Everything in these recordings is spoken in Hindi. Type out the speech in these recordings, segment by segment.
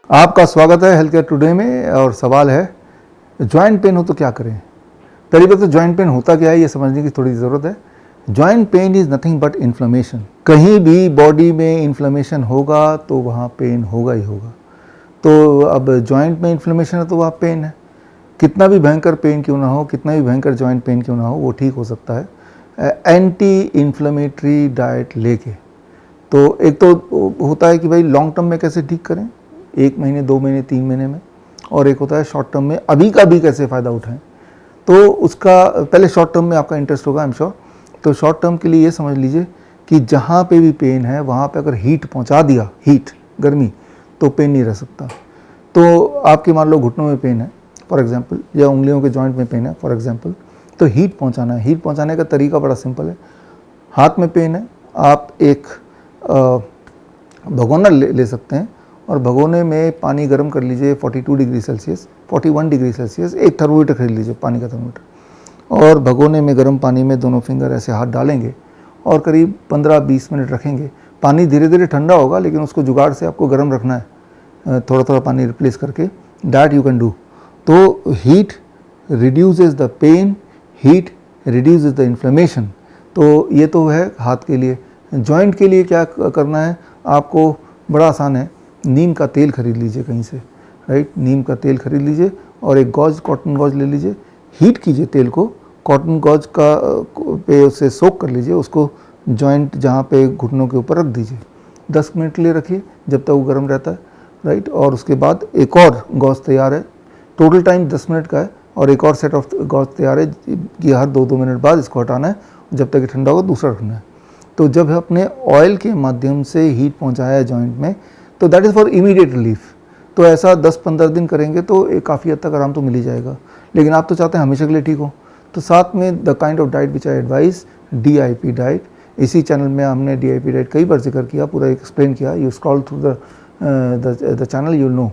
आपका स्वागत है हेल्थ केयर टुडे में। और सवाल है, जॉइंट पेन हो तो क्या करें। पहली बात तो जॉइंट पेन होता क्या है ये समझने की थोड़ी ज़रूरत है। Joint pain is nothing but inflammation. कहीं भी बॉडी में इन्फ्लेमेशन होगा तो वहाँ पेन होगा ही होगा। तो अब जॉइंट में इन्फ्लेमेशन है तो वहाँ पेन है। कितना भी भयंकर पेन क्यों ना हो, कितना भी भयंकर जॉइंट पेन क्यों ना हो, वो ठीक हो सकता है एंटी इन्फ्लेमेटरी डाइट लेके। तो एक तो होता है कि भाई लॉन्ग टर्म में कैसे ठीक करें, 1 महीने 2 महीने 3 महीने में, और एक होता है शॉर्ट टर्म में अभी का भी कैसे फ़ायदा उठाएं। तो उसका पहले शॉर्ट टर्म में आपका इंटरेस्ट होगा, आई एम श्योर। तो शॉर्ट टर्म के लिए ये समझ लीजिए कि जहाँ पे भी पेन है वहाँ पे अगर हीट पहुँचा दिया, हीट गर्मी, तो पेन नहीं रह सकता। तो आपके मान लो घुटनों में पेन है फॉर एग्जांपल, या उंगलियों के जॉइंट में पेन है फॉर एग्जांपल, तो हीट पहुँचाना है। हीट पहुँचाने का तरीका बड़ा सिंपल है। हाथ में पेन है, आप एक भगोना ले सकते हैं और भगोने में पानी गर्म कर लीजिए 42 डिग्री सेल्सियस, 41 डिग्री सेल्सियस। एक थर्मोमीटर खरीद लीजिए, पानी का थर्मोमीटर, और भगोने में गर्म पानी में दोनों फिंगर ऐसे हाथ डालेंगे और करीब 15-20 मिनट रखेंगे। पानी धीरे धीरे ठंडा होगा, लेकिन उसको जुगाड़ से आपको गर्म रखना है, थोड़ा थोड़ा पानी रिप्लेस करके। That you can do. तो heat reduces the pain, heat reduces the inflammation. तो ये तो है हाथ के लिए। जॉइंट के लिए क्या करना है आपको, बड़ा आसान है। नीम का तेल खरीद लीजिए कहीं से, राइट। नीम का तेल खरीद लीजिए और एक गॉज, कॉटन गॉज ले लीजिए। हीट कीजिए तेल को, कॉटन गॉज का पे उसे सोक कर लीजिए, उसको जॉइंट जहाँ पे घुटनों के ऊपर रख दीजिए। 10 मिनट के लिए रखिए जब तक वो गर्म रहता है, राइट। और उसके बाद एक और गॉज तैयार है। टोटल टाइम 10 मिनट का है और एक और सेट ऑफ गॉज तैयार है कि हर 2-2 मिनट बाद इसको हटाना है, जब तक ये ठंडा होगा दूसरा रखना है। तो जब अपने ऑयल के माध्यम से हीट पहुंचाया है जॉइंट में, तो that is for immediate relief. तो ऐसा 10-15 दिन करेंगे तो एक काफ़ी हद तक आराम तो मिल ही जाएगा। लेकिन आप तो चाहते हैं हमेशा के लिए ठीक हो, तो साथ में the kind of diet which I advice, DIP diet. इसी चैनल में हमने DIP डाइट कई बार जिक्र किया, पूरा एक्सप्लेन किया। You scroll through the channel, you know.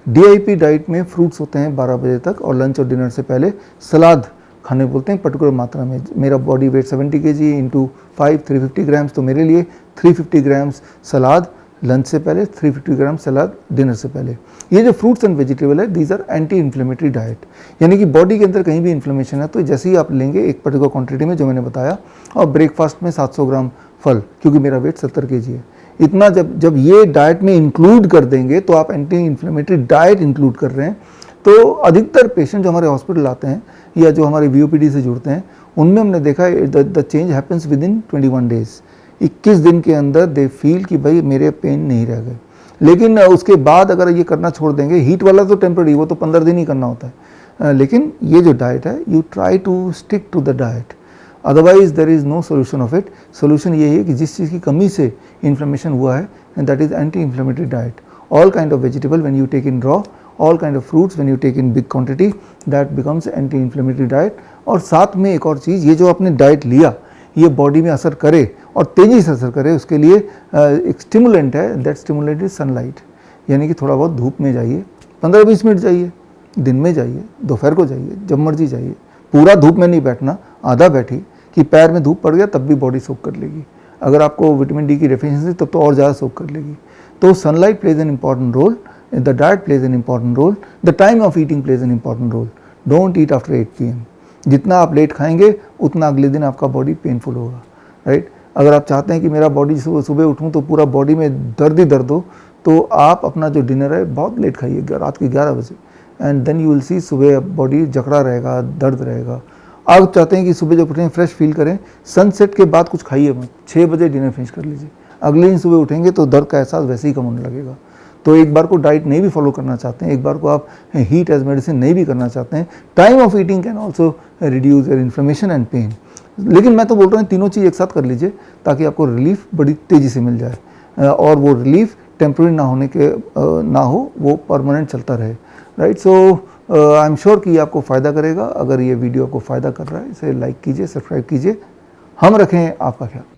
DIP diet में फ्रूट्स होते हैं 12 बजे तक, और लंच और डिनर से पहले सलाद खाने बोलते हैं पर्टिकुलर मात्रा में। मेरा body weight 70 kg into 5 350 grams, तो मेरे लिए 350 ग्राम्स सलाद लंच से पहले, 350 ग्राम सलाद डिनर से पहले। ये जो फ्रूट्स एंड वेजिटेबल है, these are anti inflammatory diet. यानी कि बॉडी के अंदर कहीं भी इन्फ्लेमेशन है तो जैसे ही आप लेंगे एक पर्टिकुलर क्वांटिटी में जो मैंने बताया, और ब्रेकफास्ट में 700 ग्राम फल, क्योंकि मेरा वेट 70 kg है, इतना जब ये डाइट में इंक्लूड कर देंगे तो आप एंटी इन्फ्लेमेटरी डाइट इंक्लूड कर रहे हैं। तो अधिकतर पेशेंट जो हमारे हॉस्पिटल आते हैं या जो हमारे VOPD से जुड़ते हैं, उनमें हमने देखा है the change happens with in 21 days. 21 दिन के अंदर दे फील कि भाई मेरे पेन नहीं रह गए। लेकिन उसके बाद अगर ये करना छोड़ देंगे, हीट वाला तो टेम्पररी, वो तो 15 दिन ही करना होता है, लेकिन ये जो डाइट है, you try to stick to the diet, otherwise there is no solution of it. Solution ये है कि जिस चीज़ की कमी से इन्फ्लेमेशन हुआ है, and that is anti inflammatory diet. All kind of vegetable when you take in raw, all kind of fruits when you take in big quantity, that becomes anti-inflammatory diet। और साथ में एक और चीज़, ये जो आपने डाइट लिया ये बॉडी में असर करे और तेज़ी से असर करे, उसके लिए एक स्टिमुलेंट है, दैट स्टिमुलेंट इज सनलाइट। यानी कि थोड़ा बहुत धूप में जाइए, 15-20 मिनट जाइए, दिन में जाइए, दोपहर को जाइए, जब मर्जी जाइए। पूरा धूप में नहीं बैठना, आधा बैठी कि पैर में धूप पड़ गया तब भी बॉडी सोक कर लेगी। अगर आपको विटामिन D की डेफिशिएंसी तब तो और ज़्यादा सोक कर लेगी। तो sunlight plays an important role, the diet plays an important role, the time of eating plays an important role. Don't eat after 8 PM। जितना आप लेट खाएंगे उतना अगले दिन आपका बॉडी पेनफुल होगा, राइट। अगर आप चाहते हैं कि मेरा बॉडी सुबह उठूं तो पूरा बॉडी में दर्द ही दर्द हो, तो आप अपना जो डिनर है बहुत लेट खाइए, रात के 11 बजे, and then you will see सुबह बॉडी जकड़ा रहेगा, दर्द रहेगा। आप चाहते हैं कि सुबह जब उठें फ्रेश फील करें, सनसेट के बाद कुछ खाइए मत, 6 बजे डिनर फिनिश कर लीजिए। अगले दिन सुबह उठेंगे तो दर्द का एहसास वैसे ही कम होने लगेगा। तो एक बार को डाइट नहीं भी फॉलो करना चाहते हैं, एक बार को आप हीट एज मेडिसिन नहीं भी करना चाहते हैं, time of eating can also reduce your inflammation and pain. लेकिन मैं तो बोल रहा हूँ तीनों चीज़ एक साथ कर लीजिए ताकि आपको रिलीफ बड़ी तेज़ी से मिल जाए, और वो रिलीफ टेम्प्रेरी ना होने के ना हो, वो परमानेंट चलता रहे, right. So I am sure कि ये आपको फ़ायदा करेगा। अगर ये वीडियो आपको फ़ायदा कर रहा है, इसे लाइक कीजिए, सब्सक्राइब कीजिए। हम रखें आपका ख्याल।